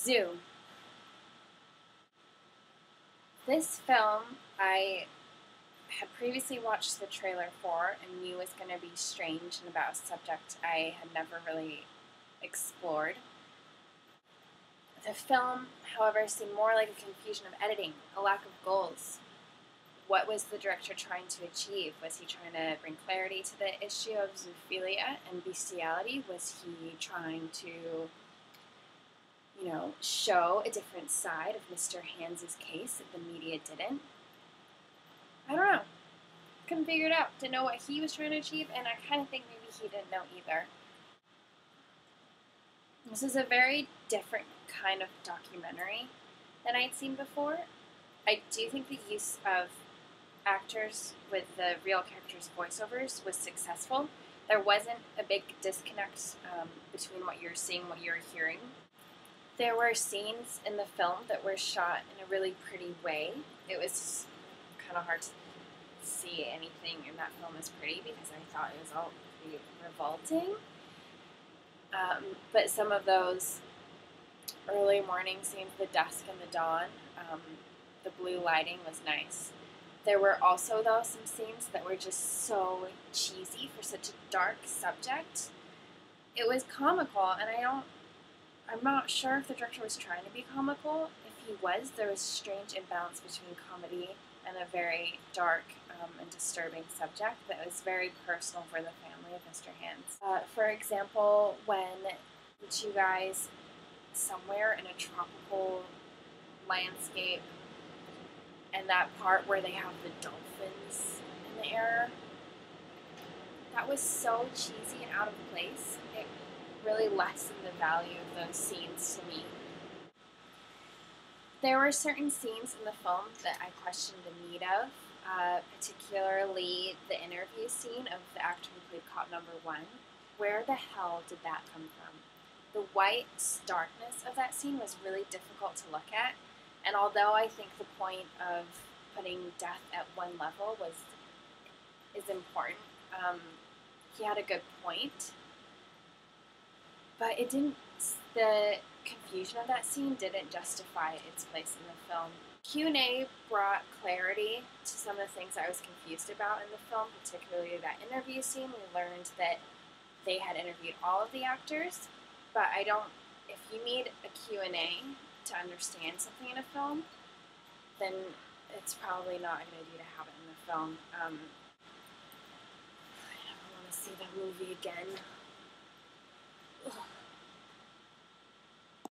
Zoo. This film I had previously watched the trailer for and knew was going to be strange and about a subject I had never really explored. The film, however, seemed more like a confusion of editing, a lack of goals. What was the director trying to achieve? Was he trying to bring clarity to the issue of zoophilia and bestiality? Was he trying to, show a different side of Mr. Hands' case that the media didn't? I don't know. Couldn't figure it out. Didn't know what he was trying to achieve, and I kind of think maybe he didn't know either. This is a very different kind of documentary than I'd seen before. I do think the use of actors with the real characters' voiceovers was successful. There wasn't a big disconnect between what you're seeing and what you're hearing. There were scenes in the film that were shot in a really pretty way. It was kind of hard to see anything in that film as pretty because I thought it was all pretty revolting. But some of those early morning scenes, the dusk and the dawn, the blue lighting was nice. There were also, though, some scenes that were just so cheesy for such a dark subject. It was comical, and I'm not sure if the director was trying to be comical. If he was, there was strange imbalance between comedy and a very dark and disturbing subject that was very personal for the family of Mr. Hands. For example, when the two guys somewhere in a tropical landscape, and that part where they have the dolphins in the air, that was so cheesy and out of place. It really lessened the value of those scenes to me. There were certain scenes in the film that I questioned the need of, particularly the interview scene of the actor who played cop number 1. Where the hell did that come from? The white starkness of that scene was really difficult to look at, and although I think the point of putting death at one level is important, he had a good point, but the confusion of that scene didn't justify its place in the film. Q&A brought clarity to some of the things I was confused about in the film, particularly that interview scene. We learned that they had interviewed all of the actors, but if you need a Q&A to understand something in a film, then it's probably not a good idea to have it in the film. I don't want to see the movie again.